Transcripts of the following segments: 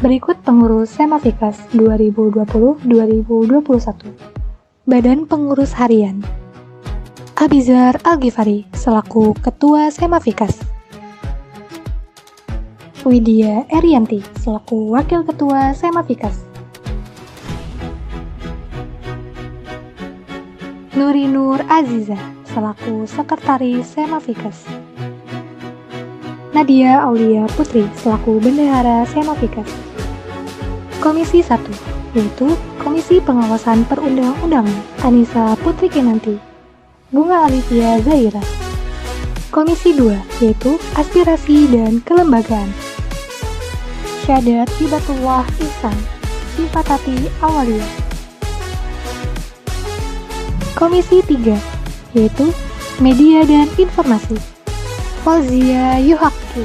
Berikut pengurus Semavikas 2020-2021. Badan Pengurus Harian. Abizar Al-Ghifari selaku Ketua Semavikas. Widya Erianti selaku Wakil Ketua Semavikas. Nurinur Aziza selaku Sekretaris Semavikas. Nadia Aulia Putri selaku Bendahara Semavikas. Komisi 1, yaitu Komisi Pengawasan Perundang-undangan, Anissa Putri Kinanti, Bunga Alivia Zaira. Komisi 2, yaitu Aspirasi dan Kelembagaan, Syahadat Hibatullah Ihsan, Sifatati Awalia. Komisi 3, yaitu Media dan Informasi, Fauzia Yuhaki.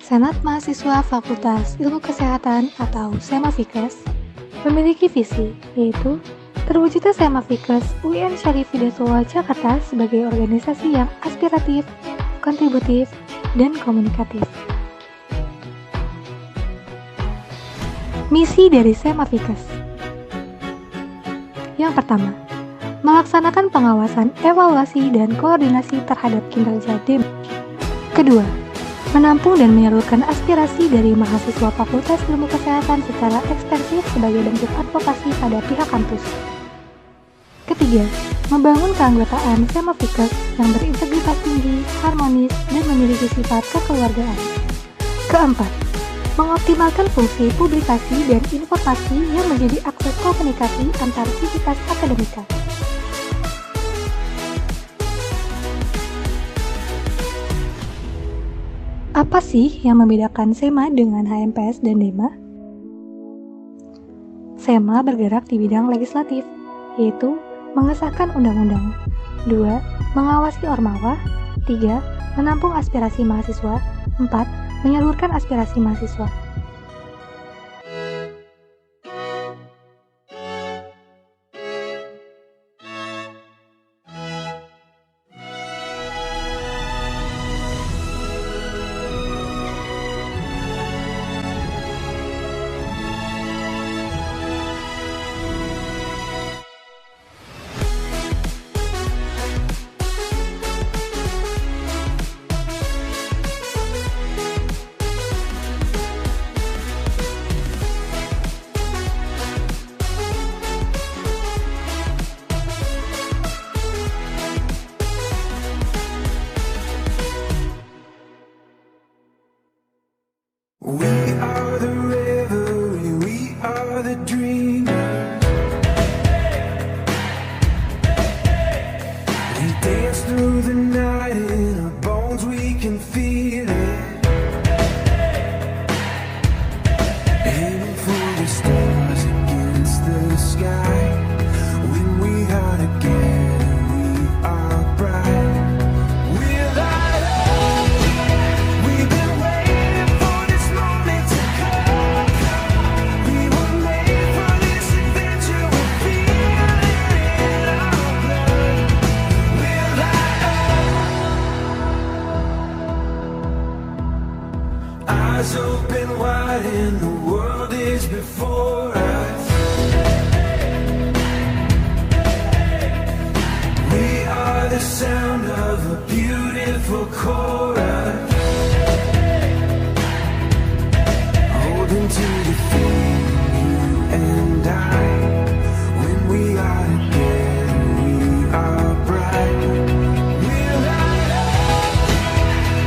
Senat Mahasiswa Fakultas Ilmu Kesehatan atau Semavikas memiliki visi, yaitu terwujudnya Semavikas UIN Syarif Hidayatullah Jakarta sebagai organisasi yang aspiratif, kontributif, dan komunikatif. Misi dari Semavikas. Yang pertama, melaksanakan pengawasan, evaluasi, dan koordinasi terhadap kinerja DEM. Kedua, menampung dan menyalurkan aspirasi dari mahasiswa Fakultas Ilmu Kesehatan secara ekstensif sebagai bentuk advokasi pada pihak kampus. Ketiga, membangun keanggotaan Semavikas yang berintegritas tinggi, harmonis, dan memiliki sifat kekeluargaan. Keempat, mengoptimalkan fungsi publikasi dan informasi yang menjadi akses komunikasi antar sivitas akademika. Apa sih yang membedakan SEMA dengan HMPS dan DEMA? SEMA bergerak di bidang legislatif, yaitu mengesahkan undang-undang. 2. Mengawasi Ormawa. 3. Menampung aspirasi mahasiswa. 4. Menyalurkan aspirasi mahasiswa. We are the revelry, we are the dream. We dance through the night in our bones, we can feel it. Aiming for the stars against the sky. When we are together, we are bright. We're light up. We've been waiting for this moment to come. We were made for this adventure. We feel it in our blood. We're light up. Eyes open wide and the world is before us. We are the sound of a beautiful chorus. Holding to the thing, you and I. When we are together, we are bright. We're light up.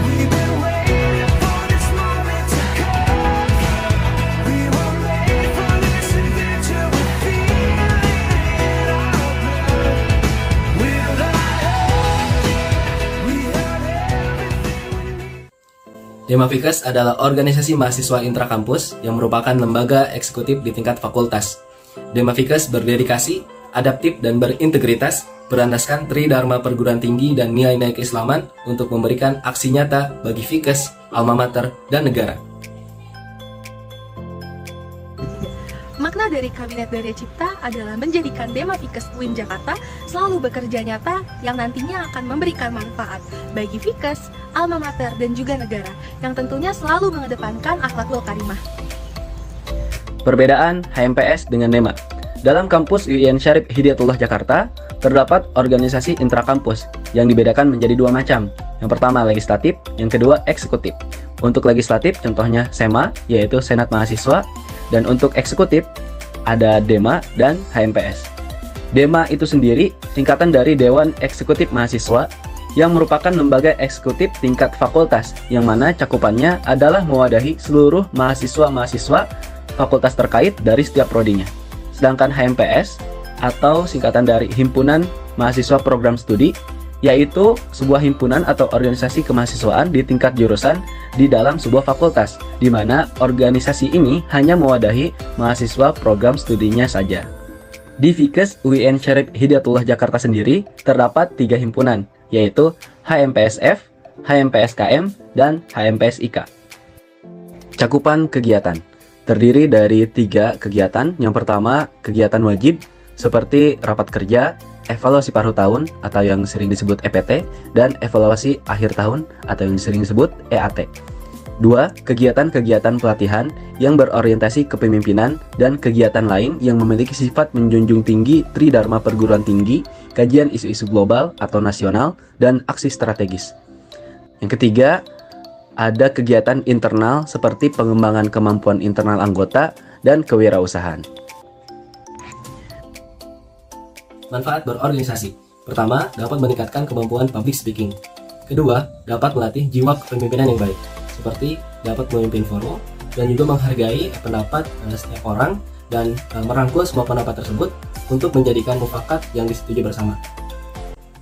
We've been waiting for this moment to come. We were made for this adventure. We feel it in our blood. We're light up. We have everything we need. Semavikas adalah organisasi mahasiswa intrakampus yang merupakan lembaga eksekutif di tingkat fakultas. Semavikas berdedikasi, adaptif, dan berintegritas, berlandaskan Tridharma Perguruan Tinggi dan nilai-nilai keislaman untuk memberikan aksi nyata bagi Fikes, alma mater, dan negara. Makna dari Kabinet Daya Cipta adalah menjadikan Demafikes UIN Jakarta selalu bekerja nyata yang nantinya akan memberikan manfaat bagi Fikes, alma mater, dan juga negara, yang tentunya selalu mengedepankan akhlakul karimah. Perbedaan HMPS dengan DEMA. Dalam kampus UIN Syarif Hidayatullah Jakarta, terdapat organisasi intrakampus yang dibedakan menjadi dua macam. Yang pertama legislatif, yang kedua eksekutif. Untuk legislatif contohnya SEMA, yaitu Senat Mahasiswa, dan untuk eksekutif ada DEMA dan HMPS. DEMA itu sendiri singkatan dari Dewan Eksekutif Mahasiswa yang merupakan lembaga eksekutif tingkat fakultas yang mana cakupannya adalah mewadahi seluruh mahasiswa-mahasiswa fakultas terkait dari setiap prodinya. Sedangkan HMPS atau singkatan dari Himpunan Mahasiswa Program Studi, yaitu sebuah himpunan atau organisasi kemahasiswaan di tingkat jurusan di dalam sebuah fakultas, di mana organisasi ini hanya mewadahi mahasiswa program studinya saja. Di Fikes UIN Syarif Hidayatullah Jakarta sendiri terdapat 3 himpunan, yaitu HMPSF, HMPSKM, dan HMPSIK. Cakupan kegiatan terdiri dari 3 kegiatan. Yang pertama, kegiatan wajib seperti rapat kerja, evaluasi paruh tahun atau yang sering disebut EPT, dan evaluasi akhir tahun atau yang sering disebut EAT. 2. Kegiatan-kegiatan pelatihan yang berorientasi kepemimpinan dan kegiatan lain yang memiliki sifat menjunjung tinggi Tridharma perguruan tinggi, kajian isu-isu global atau nasional, dan aksi strategis. Yang ketiga, ada kegiatan internal seperti pengembangan kemampuan internal anggota dan kewirausahaan. Manfaat berorganisasi. Pertama, dapat meningkatkan kemampuan public speaking. Kedua, dapat melatih jiwa kepemimpinan yang baik, seperti dapat memimpin forum dan juga menghargai pendapat setiap orang dan merangkul semua pendapat tersebut untuk menjadikan mufakat yang disetujui bersama.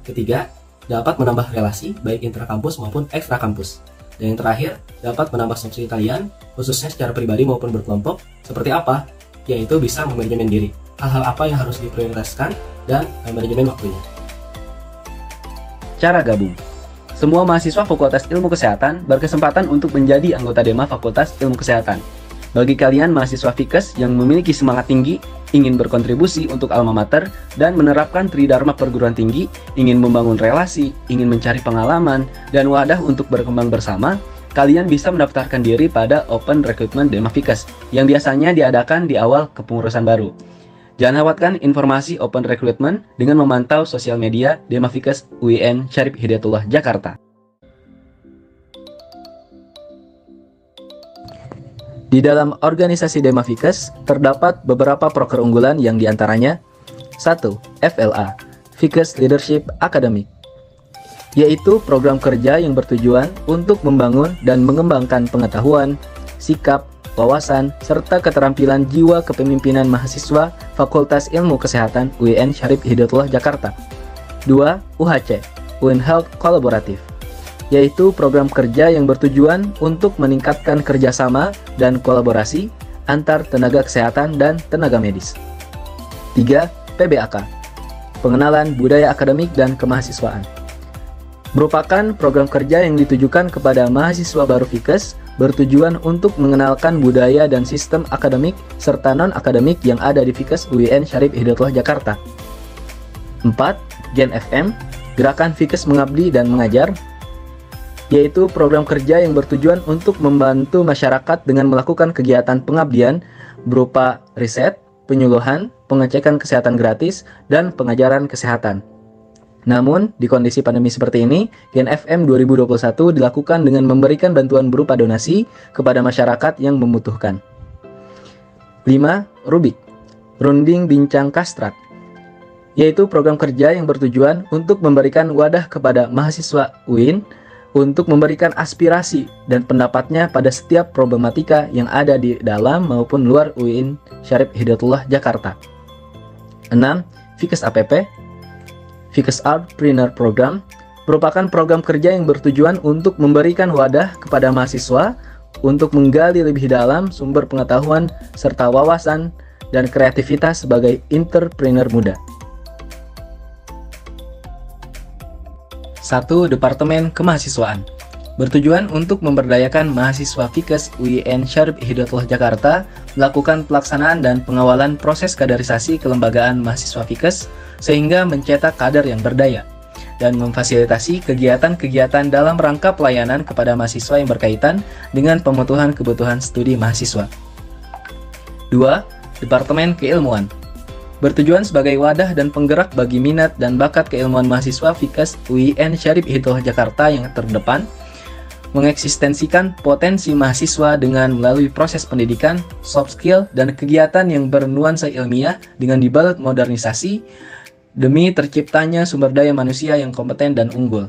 Ketiga, dapat menambah relasi baik intrakampus maupun ekstrakampus. Dan yang terakhir, dapat menambah soft skill kalian, khususnya secara pribadi maupun berkelompok. Seperti apa? Yaitu bisa memanajemen diri. Hal-hal apa yang harus diprioritaskan dan manajemen waktunya. Cara gabung. Semua mahasiswa Fakultas Ilmu Kesehatan berkesempatan untuk menjadi anggota DEMA Fakultas Ilmu Kesehatan. Bagi kalian mahasiswa Fikes yang memiliki semangat tinggi, ingin berkontribusi untuk alma mater, dan menerapkan Tridharma perguruan tinggi, ingin membangun relasi, ingin mencari pengalaman, dan wadah untuk berkembang bersama, kalian bisa mendaftarkan diri pada Open Recruitment DEMA Fikes yang biasanya diadakan di awal kepengurusan baru. Jangan lewatkan informasi Open Recruitment dengan memantau sosial media DEMA Fikes UIN Syarif Hidayatullah Jakarta. Di dalam organisasi DEMA Fikes terdapat beberapa proker unggulan yang diantaranya 1. FLA, Fikes Leadership Academy, yaitu program kerja yang bertujuan untuk membangun dan mengembangkan pengetahuan, sikap, wawasan, serta keterampilan jiwa kepemimpinan mahasiswa Fakultas Ilmu Kesehatan UIN Syarif Hidayatullah Jakarta. 2. UHC, UIN Health Collaborative, yaitu program kerja yang bertujuan untuk meningkatkan kerjasama dan kolaborasi antar tenaga kesehatan dan tenaga medis. 3. PBAK, Pengenalan Budaya Akademik dan Kemahasiswaan, merupakan program kerja yang ditujukan kepada mahasiswa baru Fikes bertujuan untuk mengenalkan budaya dan sistem akademik serta non-akademik yang ada di Fikes UIN Syarif Hidayatullah Jakarta. 4. Gen FM, Gerakan Fikes Mengabdi dan Mengajar, yaitu program kerja yang bertujuan untuk membantu masyarakat dengan melakukan kegiatan pengabdian berupa riset, penyuluhan, pengecekan kesehatan gratis, dan pengajaran kesehatan. Namun, di kondisi pandemi seperti ini, Gen FM 2021 dilakukan dengan memberikan bantuan berupa donasi kepada masyarakat yang membutuhkan. 5. Rubik, Runding Bincang Kastrat, yaitu program kerja yang bertujuan untuk memberikan wadah kepada mahasiswa UIN untuk memberikan aspirasi dan pendapatnya pada setiap problematika yang ada di dalam maupun luar UIN Syarif Hidayatullah Jakarta. 6. Fikes APP, Fikes Artpreneur Program, merupakan program kerja yang bertujuan untuk memberikan wadah kepada mahasiswa untuk menggali lebih dalam sumber pengetahuan serta wawasan dan kreativitas sebagai entrepreneur muda. 1. Departemen Kemahasiswaan, bertujuan untuk memberdayakan mahasiswa Fikes UIN Syarif Hidayatullah Jakarta melakukan pelaksanaan dan pengawalan proses kaderisasi kelembagaan mahasiswa Fikes sehingga mencetak kader yang berdaya dan memfasilitasi kegiatan-kegiatan dalam rangka pelayanan kepada mahasiswa yang berkaitan dengan pemenuhan kebutuhan studi mahasiswa. 2. Departemen Keilmuan bertujuan sebagai wadah dan penggerak bagi minat dan bakat keilmuan mahasiswa Fikes UIN Syarif Hidayatullah Jakarta yang terdepan, mengeksistensikan potensi mahasiswa dengan melalui proses pendidikan, soft skill, dan kegiatan yang bernuansa ilmiah dengan dibalut modernisasi demi terciptanya sumber daya manusia yang kompeten dan unggul.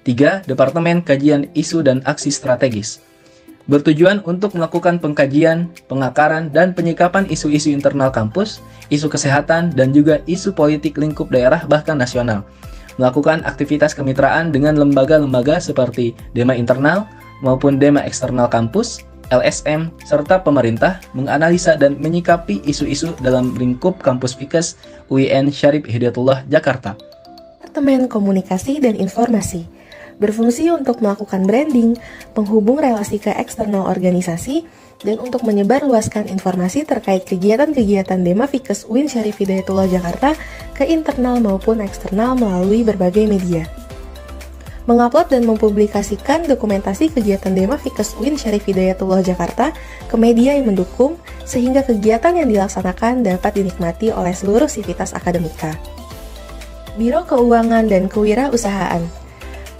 3. Departemen Kajian Isu dan Aksi Strategis bertujuan untuk melakukan pengkajian, pengakaran, dan penyikapan isu-isu internal kampus, isu kesehatan, dan juga isu politik lingkup daerah bahkan nasional. Melakukan aktivitas kemitraan dengan lembaga-lembaga seperti Dema Internal maupun Dema Eksternal Kampus, LSM, serta pemerintah, menganalisa dan menyikapi isu-isu dalam lingkup kampus Fikes UIN Syarif Hidayatullah Jakarta. Departemen Komunikasi dan Informasi berfungsi untuk melakukan branding, penghubung relasi ke eksternal organisasi, dan untuk menyebarluaskan informasi terkait kegiatan-kegiatan Dema Fikes UIN Syarif Hidayatullah Jakarta ke internal maupun eksternal melalui berbagai media. Mengupload dan mempublikasikan dokumentasi kegiatan Dema Fikes UIN Syarif Hidayatullah Jakarta ke media yang mendukung sehingga kegiatan yang dilaksanakan dapat dinikmati oleh seluruh sivitas akademika. Biro Keuangan dan Kewirausahaan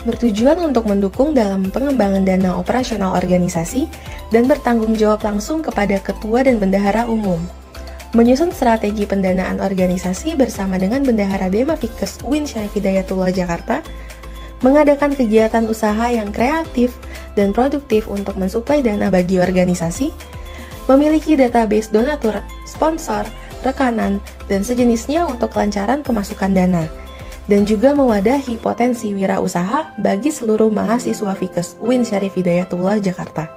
bertujuan untuk mendukung dalam pengembangan dana operasional organisasi dan bertanggung jawab langsung kepada ketua dan bendahara umum. Menyusun strategi pendanaan organisasi bersama dengan bendahara Dema Fikes UIN Syarif Hidayatullah Jakarta, mengadakan kegiatan usaha yang kreatif dan produktif untuk mensuplai dana bagi organisasi, memiliki database donatur, sponsor, rekanan, dan sejenisnya untuk kelancaran pemasukan dana, dan juga mewadahi potensi wirausaha bagi seluruh mahasiswa Fikes UIN Syarif Hidayatullah Jakarta.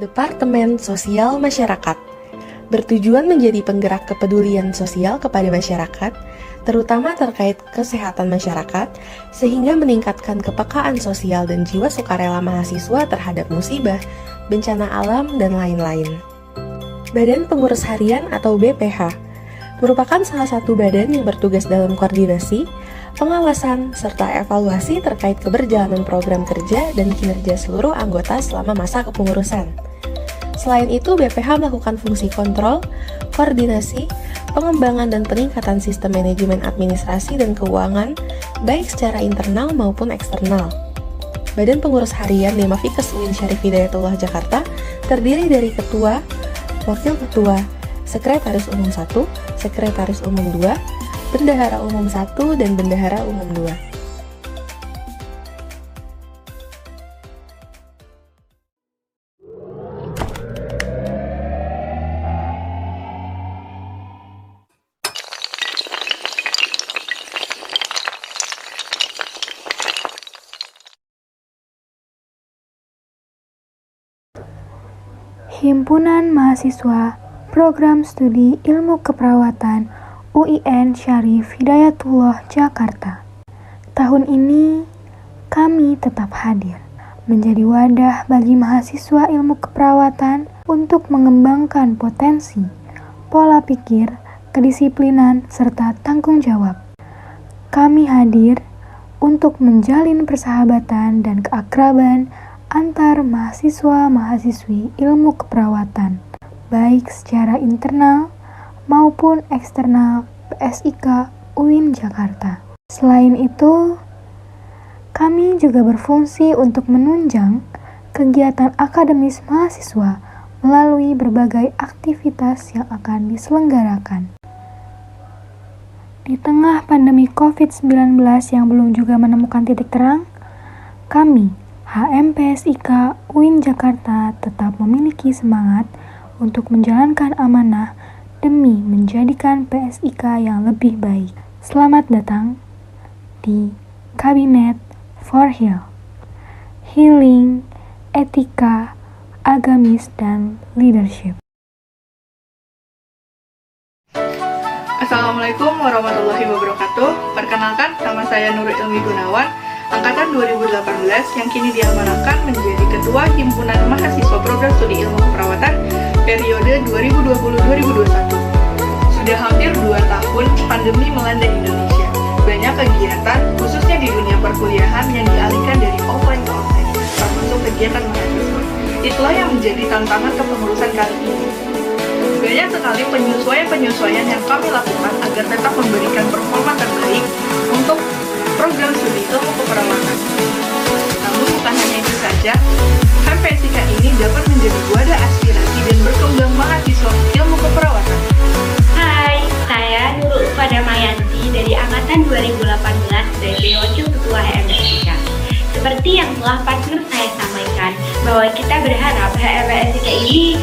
Departemen Sosial Masyarakat bertujuan menjadi penggerak kepedulian sosial kepada masyarakat, terutama terkait kesehatan masyarakat, sehingga meningkatkan kepekaan sosial dan jiwa sukarela mahasiswa terhadap musibah, bencana alam, dan lain-lain. Badan Pengurus Harian atau BPH merupakan salah satu badan yang bertugas dalam koordinasi, pengawasan, serta evaluasi terkait keberjalanan program kerja dan kinerja seluruh anggota selama masa kepengurusan. Selain itu, BPH melakukan fungsi kontrol, koordinasi, pengembangan dan peningkatan sistem manajemen administrasi dan keuangan, baik secara internal maupun eksternal. Badan Pengurus Harian Dema Fikes UIN Syarif Hidayatullah Jakarta terdiri dari Ketua, Wakil Ketua, Sekretaris Umum 1, Sekretaris Umum 2, Bendahara Umum 1, dan Bendahara Umum 2. Himpunan Mahasiswa Program Studi Ilmu Keperawatan UIN Syarif Hidayatullah Jakarta. Tahun ini kami tetap hadir menjadi wadah bagi mahasiswa ilmu keperawatan untuk mengembangkan potensi, pola pikir, kedisiplinan, serta tanggung jawab. Kami hadir untuk menjalin persahabatan dan keakraban antar mahasiswa-mahasiswi ilmu keperawatan, baik secara internal maupun eksternal PSIK UIN Jakarta. Selain itu, kami juga berfungsi untuk menunjang kegiatan akademis mahasiswa melalui berbagai aktivitas yang akan diselenggarakan. Di tengah pandemi COVID-19 yang belum juga menemukan titik terang, kami, HMPSIK UIN Jakarta, tetap memiliki semangat untuk menjalankan amanah demi menjadikan PSIK yang lebih baik. Selamat datang di Kabinet for Healing, Etika, Agamis, dan Leadership. Assalamualaikum warahmatullahi wabarakatuh. Perkenalkan, nama saya Nurul Ilmi Gunawan, angkatan 2018 yang kini diamanahkan menjadi Ketua Himpunan Mahasiswa Program Studi Ilmu Keperawatan periode 2020-2021. Sudah hampir 2 tahun pandemi melanda Indonesia. Banyak kegiatan, khususnya di dunia perkuliahan yang dialihkan dari offline ke online, termasuk kegiatan mahasiswa. Itulah yang menjadi tantangan kepengurusan kali ini. Banyak sekali penyesuaian-penyesuaian yang kami lakukan agar tetap memberikan performa terbaik untuk program studi ilmu keperawatan. Namun bukan hanya itu saja, HMPSIK ini dapat menjadi wadah aspirasi dan berkembang mahasiswa ilmu keperawatan. Hai, saya Nurul Padamayanti dari Angkatan 2018 dari Wakil Ketua HMPSIK. Seperti yang telah partner saya sampaikan, bahwa kita berharap HMPSIK ini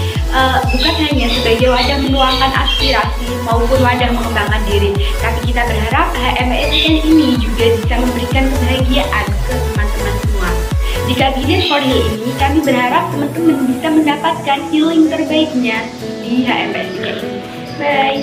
bukan hanya sebagai wadah menuangkan aspirasi maupun wadah mengembangkan diri, tapi kita berharap HMPSIK ini juga bisa memberikan kebahagiaan ke teman-teman semua. Di Kabinet for Heal ini, kami berharap teman-teman bisa mendapatkan healing terbaiknya di HMPSIK ini. Bye!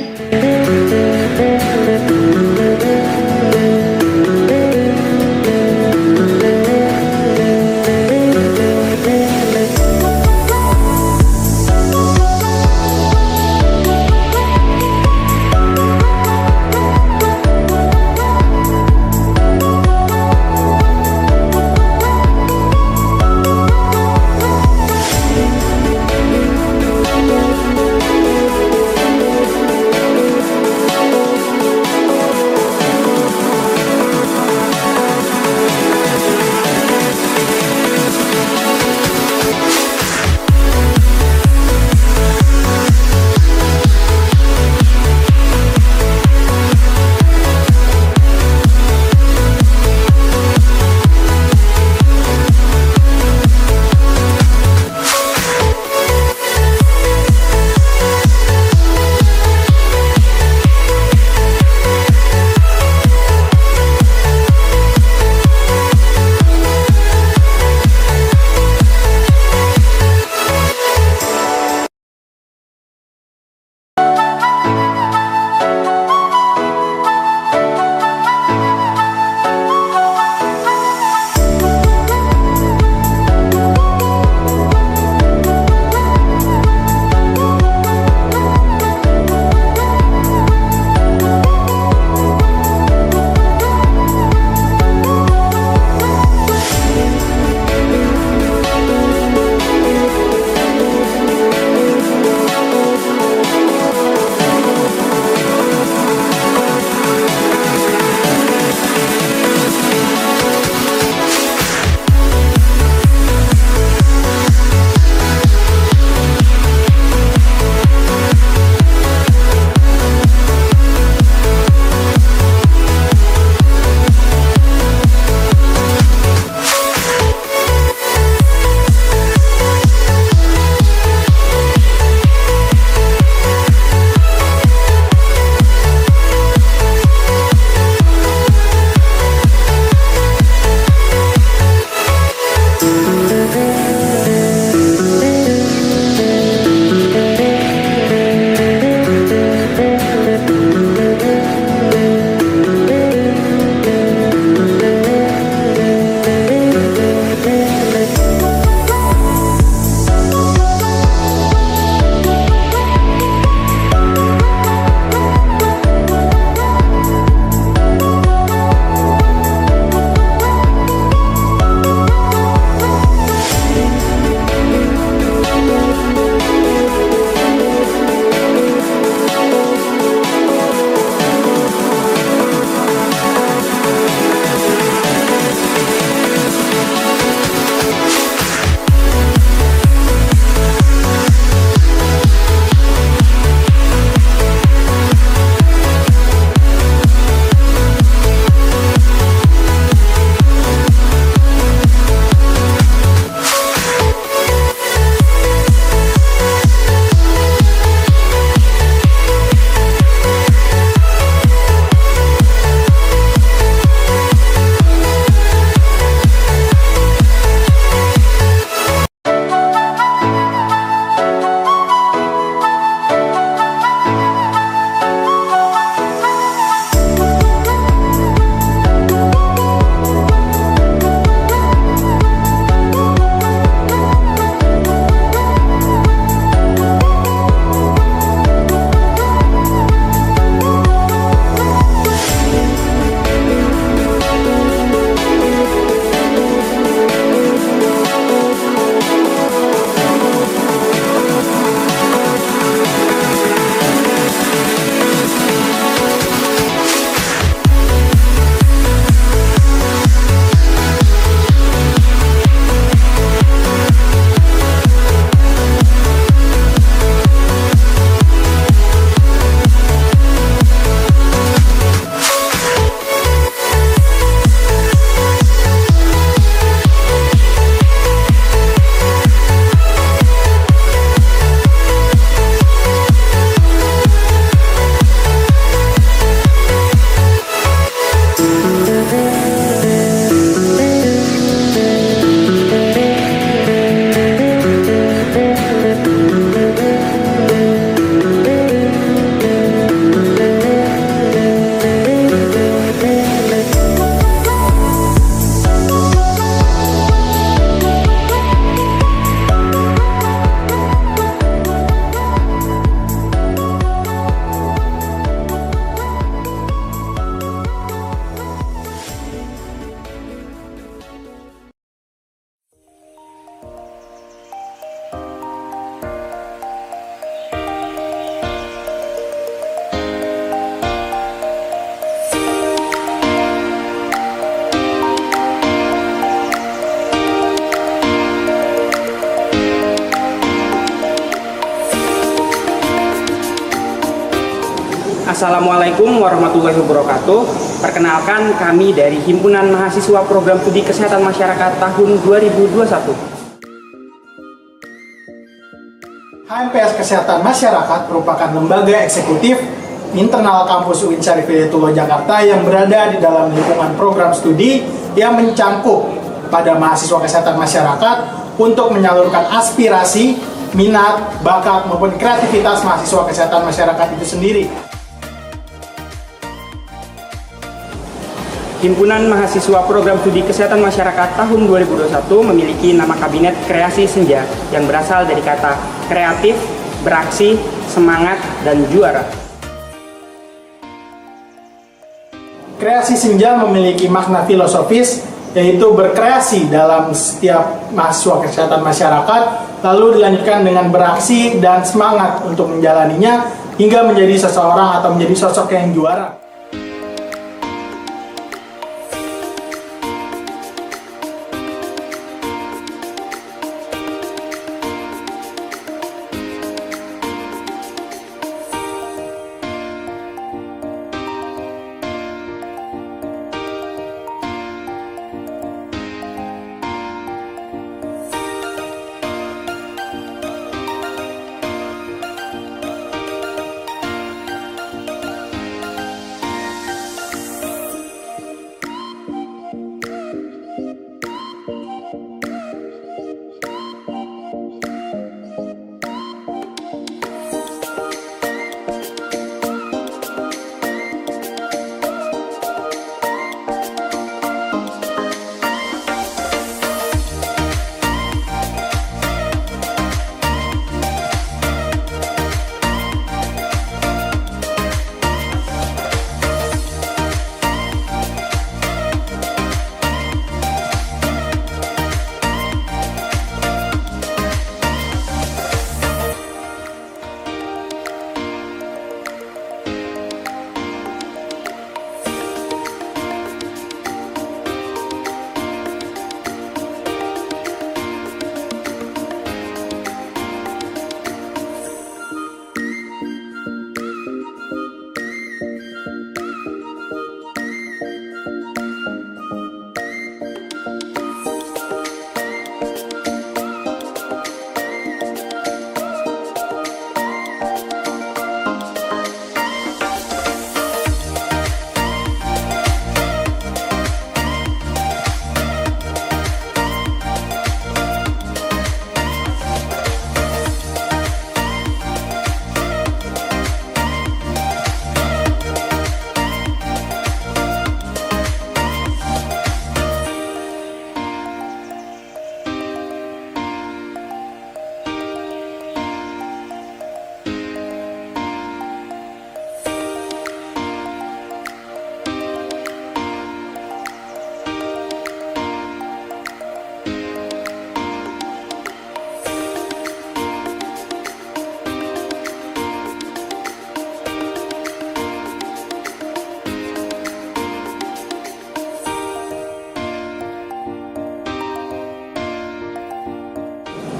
Assalamualaikum warahmatullahi wabarakatuh. Perkenalkan, kami dari Himpunan Mahasiswa Program Studi Kesehatan Masyarakat tahun 2021. HMPS Kesehatan Masyarakat merupakan lembaga eksekutif internal kampus UIN Syarif Hidayatullah Jakarta yang berada di dalam lingkungan program studi yang mencangkup pada mahasiswa kesehatan masyarakat untuk menyalurkan aspirasi, minat, bakat, maupun kreativitas mahasiswa kesehatan masyarakat itu sendiri. Himpunan Mahasiswa Program Studi Kesehatan Masyarakat tahun 2021 memiliki nama kabinet Kreasi Senja yang berasal dari kata kreatif, beraksi, semangat, dan juara. Kreasi Senja memiliki makna filosofis, yaitu berkreasi dalam setiap mahasiswa kesehatan masyarakat, lalu dilanjutkan dengan beraksi dan semangat untuk menjalaninya hingga menjadi seseorang atau menjadi sosok yang juara.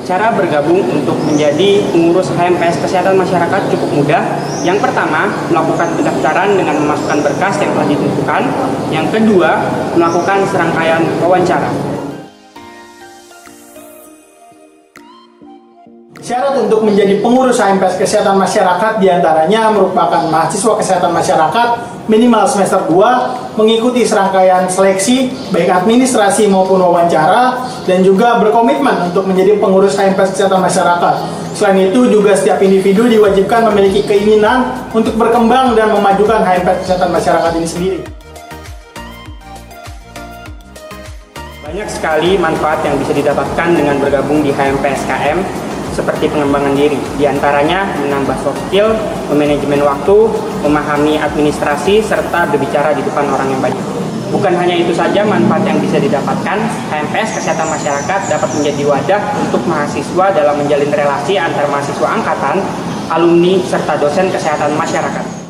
Cara bergabung untuk menjadi pengurus HMPS Kesehatan Masyarakat cukup mudah. Yang pertama, melakukan pendaftaran dengan memasukkan berkas yang telah ditentukan. Yang kedua, melakukan serangkaian wawancara. Syarat untuk menjadi pengurus HMPS Kesehatan Masyarakat diantaranya merupakan mahasiswa kesehatan masyarakat minimal semester 2, mengikuti serangkaian seleksi, baik administrasi maupun wawancara, dan juga berkomitmen untuk menjadi pengurus HMPS Kesehatan Masyarakat. Selain itu, juga setiap individu diwajibkan memiliki keinginan untuk berkembang dan memajukan HMPS Kesehatan Masyarakat ini sendiri. Banyak sekali manfaat yang bisa didapatkan dengan bergabung di HMPS KM, seperti pengembangan diri, diantaranya menambah soft skill, memanajemen waktu, memahami administrasi, serta berbicara di depan orang yang banyak. Bukan hanya itu saja manfaat yang bisa didapatkan, HMPS Kesehatan Masyarakat dapat menjadi wadah untuk mahasiswa dalam menjalin relasi antar mahasiswa angkatan, alumni, serta dosen kesehatan masyarakat.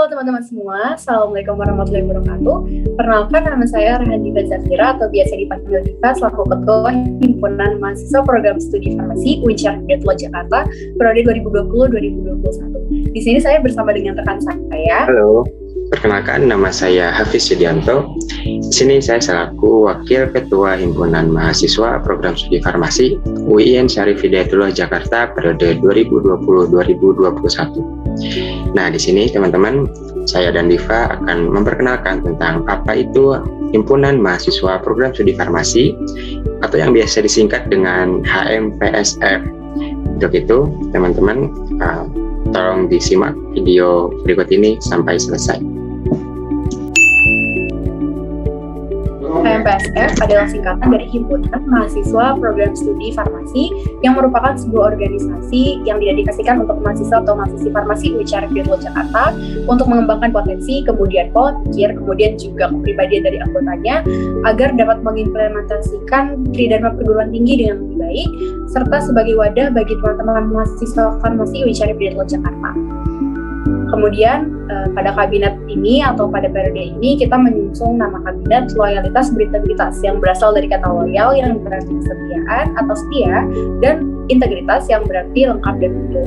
Halo teman-teman semua, Assalamualaikum warahmatullahi wabarakatuh. Perkenalkan, nama saya Rehan Diva Zafira atau biasa dipanggil Diva, selaku Ketua Himpunan Mahasiswa Program Studi Farmasi UIN Syarif Hidayatullah Jakarta periode 2020-2021. Di sini saya bersama dengan rekan saya. Halo, perkenalkan nama saya Hafiz Yudianto. Di sini saya selaku Wakil Ketua Himpunan Mahasiswa Program Studi Farmasi UIN Syarif Hidayatullah Jakarta periode 2020-2021. Nah, di sini teman-teman, saya dan Diva akan memperkenalkan tentang apa itu Himpunan Mahasiswa Program Studi Farmasi atau yang biasa disingkat dengan HMPSF. Untuk itu, teman-teman, tolong disimak video berikut ini sampai selesai. HMPSF adalah singkatan dari Himpunan Mahasiswa Program Studi Farmasi yang merupakan sebuah organisasi yang didedikasikan untuk mahasiswa atau mahasiswi farmasi UIN Syarif Hidayatullah Jakarta untuk mengembangkan potensi, kemudian pola pikir, kemudian juga kepribadian dari anggotanya agar dapat mengimplementasikan tridharma perguruan tinggi dengan lebih baik, serta sebagai wadah bagi teman-teman mahasiswa farmasi UIN Syarif Hidayatullah Jakarta. Kemudian pada kabinet ini atau pada periode ini kita menyusung nama kabinet loyalitas berintegritas yang berasal dari kata loyal yang berarti kesetiaan atau setia dan integritas yang berarti lengkap dan utuh.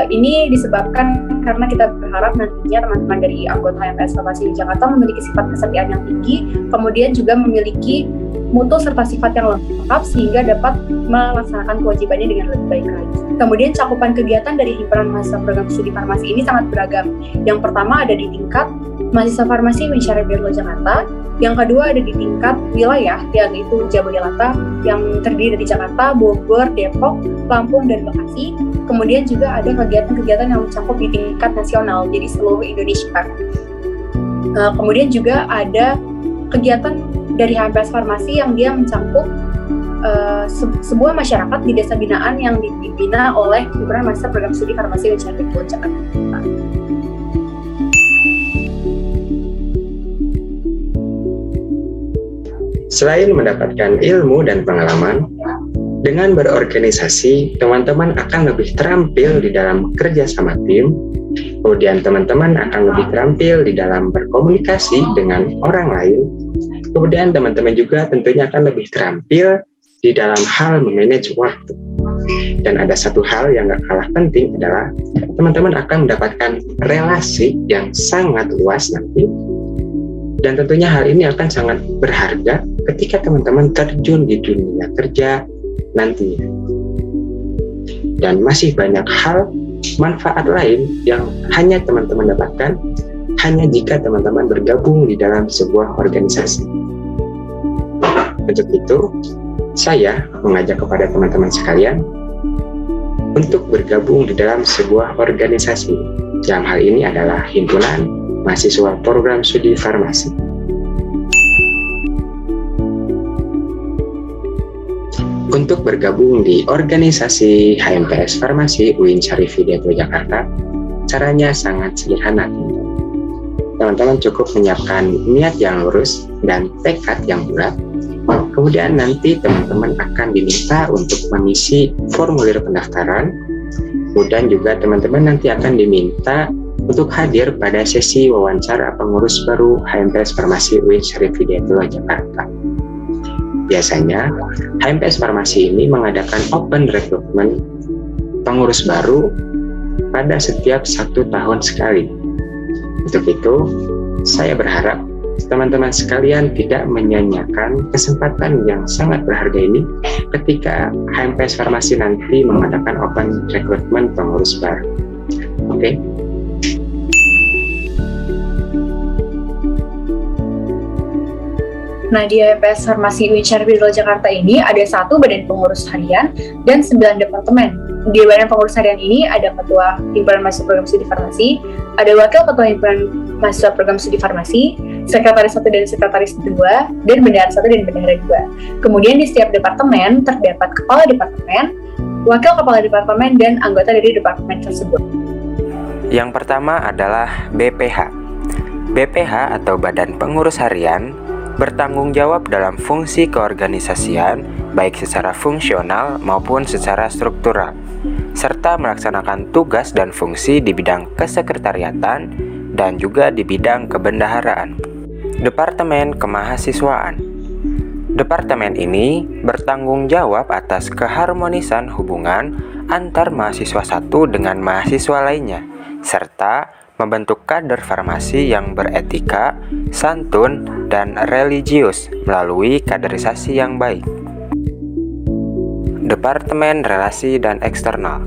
Ini disebabkan karena kita berharap nantinya teman-teman dari anggota HMPS Farmasi Jakarta memiliki sifat kesetiaan yang tinggi, kemudian juga memiliki mutu serta sifat yang lengkap sehingga dapat melaksanakan kewajibannya dengan lebih baik lagi. Kemudian cakupan kegiatan dari Himpunan Mahasiswa Program Studi Farmasi ini sangat beragam. Yang pertama ada di tingkat mahasiswa farmasi UIN Syarif Hidayatullah Jakarta. Yang kedua ada di tingkat wilayah, yaitu Jabodetabek yang terdiri dari Jakarta, Bogor, Depok, Lampung, dan Bekasi. Kemudian juga ada kegiatan-kegiatan yang mencakup di tingkat nasional, jadi seluruh Indonesia. Kemudian juga ada kegiatan dari HMPS Farmasi yang dia mencakup sebuah masyarakat di desa binaan yang dibina oleh Himpunan Mahasiswa Program Studi Farmasi UIN Syarif Hidayatullah Jakarta. Selain mendapatkan ilmu dan pengalaman, dengan berorganisasi, teman-teman akan lebih terampil di dalam kerja sama tim, kemudian teman-teman akan lebih terampil di dalam berkomunikasi dengan orang lain, kemudian teman-teman juga tentunya akan lebih terampil di dalam hal memanage waktu. Dan ada satu hal yang gak kalah penting adalah teman-teman akan mendapatkan relasi yang sangat luas nanti. Dan tentunya hal ini akan sangat berharga ketika teman-teman terjun di dunia kerja nantinya. Dan masih banyak hal manfaat lain yang hanya teman-teman dapatkan hanya jika teman-teman bergabung di dalam sebuah organisasi. Untuk itu, saya mengajak kepada teman-teman sekalian untuk bergabung di dalam sebuah organisasi. Dalam hal ini adalah Himpunan Mahasiswa Program Studi Farmasi. Untuk bergabung di organisasi HMPS Farmasi UIN Syarif Hidayatullah Jakarta, caranya sangat sederhana. Teman-teman cukup menyiapkan niat yang lurus dan tekad yang bulat. Kemudian nanti teman-teman akan diminta untuk mengisi formulir pendaftaran. Kemudian juga teman-teman nanti akan diminta untuk hadir pada sesi wawancara pengurus baru HMPS Farmasi UIN Syarif Hidayatullah Jakarta. Biasanya, HMPS Farmasi ini mengadakan open recruitment pengurus baru pada setiap 1 tahun sekali. Untuk itu, saya berharap teman-teman sekalian tidak menyia-nyiakan kesempatan yang sangat berharga ini ketika HMPS Farmasi nanti mengadakan open recruitment pengurus baru. Oke? Nah, di HMPS Farmasi UIN Syarif Hidayatullah Jakarta ini ada 1 badan pengurus harian dan 9 departemen. Di badan pengurus harian ini ada Ketua Himpunan Mahasiswa Program Studi Farmasi, ada Wakil Ketua Himpunan Mahasiswa Program Studi Farmasi, Sekretaris 1 dan Sekretaris 2, dan Bendahara 1 dan Bendahara 2. Kemudian di setiap departemen terdapat Kepala Departemen, Wakil Kepala Departemen, dan anggota dari departemen tersebut. Yang pertama adalah BPH. BPH atau Badan Pengurus Harian bertanggung jawab dalam fungsi keorganisasian baik secara fungsional maupun secara struktural, serta melaksanakan tugas dan fungsi di bidang kesekretariatan, dan juga di bidang kebendaharaan. Departemen Kemahasiswaan. Departemen ini bertanggung jawab atas keharmonisan hubungan antar mahasiswa satu dengan mahasiswa lainnya, serta membentuk kader farmasi yang beretika, santun, dan religius melalui kaderisasi yang baik. Departemen Relasi dan Eksternal.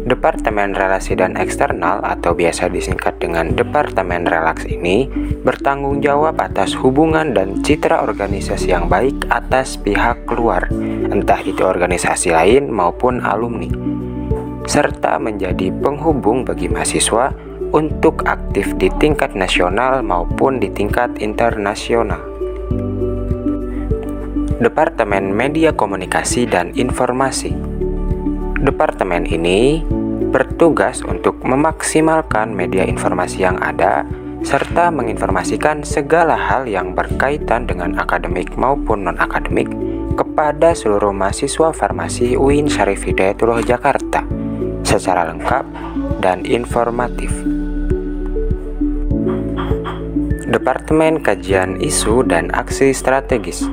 Departemen Relasi dan Eksternal atau biasa disingkat dengan Departemen Relaks ini bertanggung jawab atas hubungan dan citra organisasi yang baik atas pihak luar, entah itu organisasi lain maupun alumni, serta menjadi penghubung bagi mahasiswa untuk aktif di tingkat nasional maupun di tingkat internasional. Departemen Media Komunikasi dan Informasi. Departemen ini bertugas untuk memaksimalkan media informasi yang ada serta menginformasikan segala hal yang berkaitan dengan akademik maupun non-akademik kepada seluruh mahasiswa farmasi UIN Syarif Hidayatullah Jakarta secara lengkap dan informatif. Departemen Kajian Isu dan Aksi Strategis.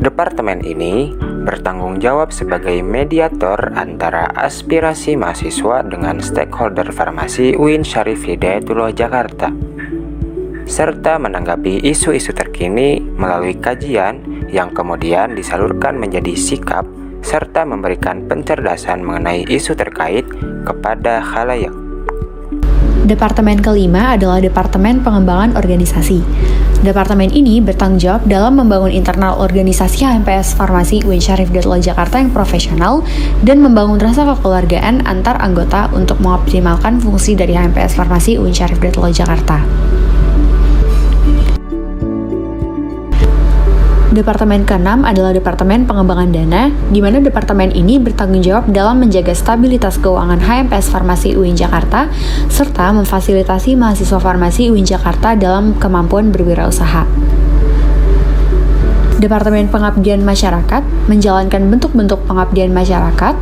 Departemen ini bertanggung jawab sebagai mediator antara aspirasi mahasiswa dengan stakeholder farmasi UIN Syarif Hidayatullah Jakarta, serta menanggapi isu-isu terkini melalui kajian yang kemudian disalurkan menjadi sikap serta memberikan pencerdasan mengenai isu terkait kepada khalayak. Departemen kelima adalah Departemen Pengembangan Organisasi. Departemen ini bertanggung jawab dalam membangun internal organisasi HMPS Farmasi UIN Syarif Hidayatullah Jakarta yang profesional dan membangun rasa kekeluargaan antar anggota untuk mengoptimalkan fungsi dari HMPS Farmasi UIN Syarif Hidayatullah Jakarta. Departemen ke-6 adalah Departemen Pengembangan Dana, di mana departemen ini bertanggung jawab dalam menjaga stabilitas keuangan HMPS Farmasi UIN Jakarta, serta memfasilitasi mahasiswa farmasi UIN Jakarta dalam kemampuan berwirausaha. Departemen Pengabdian Masyarakat menjalankan bentuk-bentuk pengabdian masyarakat,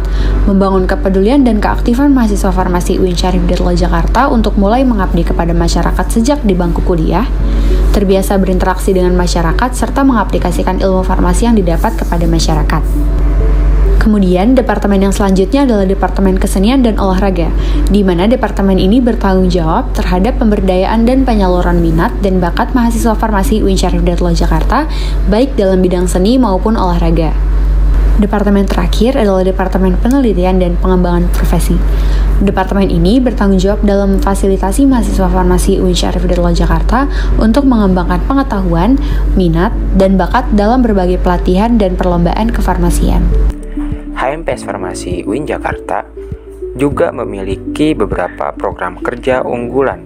membangun kepedulian dan keaktifan mahasiswa farmasi UIN Syarif Hidayatullah Jakarta untuk mulai mengabdi kepada masyarakat sejak di bangku kuliah, terbiasa berinteraksi dengan masyarakat, serta mengaplikasikan ilmu farmasi yang didapat kepada masyarakat. Kemudian, departemen yang selanjutnya adalah Departemen Kesenian dan Olahraga, di mana departemen ini bertanggung jawab terhadap pemberdayaan dan penyaluran minat dan bakat mahasiswa farmasi UIN Syarif Hidayatullah Jakarta, baik dalam bidang seni maupun olahraga. Departemen terakhir adalah Departemen Penelitian dan Pengembangan Profesi. Departemen ini bertanggung jawab dalam memfasilitasi mahasiswa farmasi UIN Syarif Hidayatullah Jakarta untuk mengembangkan pengetahuan, minat, dan bakat dalam berbagai pelatihan dan perlombaan kefarmasian. HMPS Farmasi UIN Jakarta juga memiliki beberapa program kerja unggulan.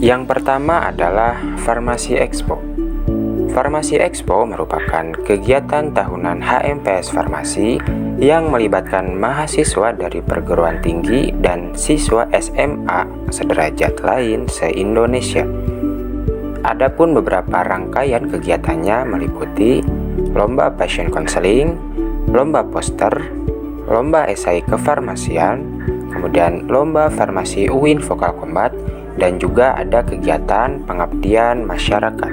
Yang pertama adalah Farmasi Expo. Farmasi Expo merupakan kegiatan tahunan HMPS Farmasi yang melibatkan mahasiswa dari perguruan tinggi dan siswa SMA sederajat lain se-Indonesia. Adapun beberapa rangkaian kegiatannya meliputi lomba passion counseling, lomba poster, lomba esai kefarmasian, kemudian lomba farmasi UIN Vokal Combat, dan juga ada kegiatan pengabdian masyarakat.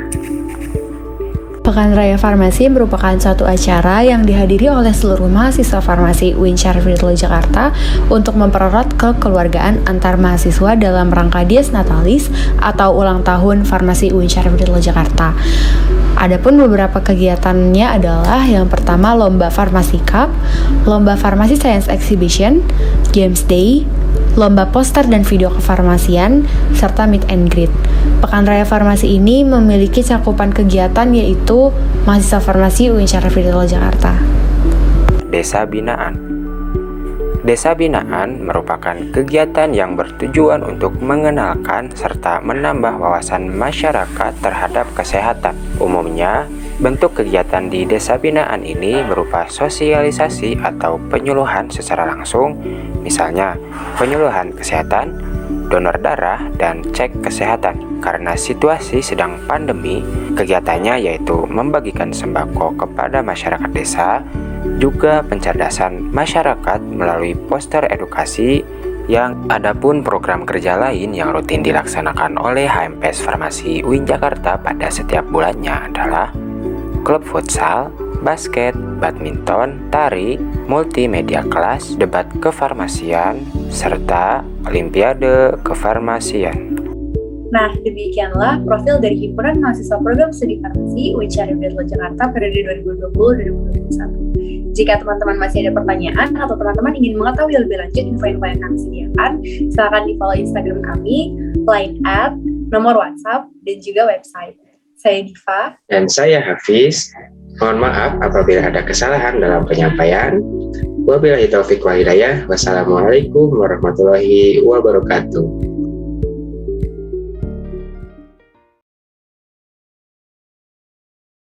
Pekan Raya Farmasi merupakan suatu acara yang dihadiri oleh seluruh mahasiswa farmasi UIN Syarif Hidayatullah Jakarta untuk mempererat kekeluargaan antar mahasiswa dalam rangka Dies Natalis atau ulang tahun farmasi UIN Syarif Hidayatullah Jakarta. Adapun beberapa kegiatannya adalah yang pertama Lomba Farmasi Cup, Lomba Farmasi Science Exhibition, Games Day, lomba poster dan video kefarmasian, serta meet and greet. Pekan Raya Farmasi ini memiliki cakupan kegiatan yaitu mahasiswa farmasi UIN Syarif Hidayatullah Jakarta. Desa Binaan. Desa Binaan merupakan kegiatan yang bertujuan untuk mengenalkan serta menambah wawasan masyarakat terhadap kesehatan. Umumnya, bentuk kegiatan di Desa Binaan ini berupa sosialisasi atau penyuluhan secara langsung, misalnya penyuluhan kesehatan, donor darah, dan cek kesehatan. Karena situasi sedang pandemi, kegiatannya yaitu membagikan sembako kepada masyarakat desa, juga pencerdasan masyarakat melalui poster edukasi, Yang adapun program kerja lain yang rutin dilaksanakan oleh HMPS Farmasi UIN Jakarta pada setiap bulannya adalah klub futsal, basket, badminton, tari, multimedia kelas, debat kefarmasian, serta olimpiade kefarmasian. Nah, demikianlah profil dari Himpunan Mahasiswa Program Studi Farmasi UIN Syarif Hidayatullah Jakarta periode 2020-2021. Jika teman-teman masih ada pertanyaan atau teman-teman ingin mengetahui lebih lanjut info-info yang kami sediakan, silakan di-follow Instagram kami, Line @ nomor WhatsApp, dan juga website. Saya Diva. Dan saya Hafiz. Mohon maaf apabila ada kesalahan dalam penyampaian. Wabillahi taufiq wal hidayah. Wassalamualaikum warahmatullahi wabarakatuh.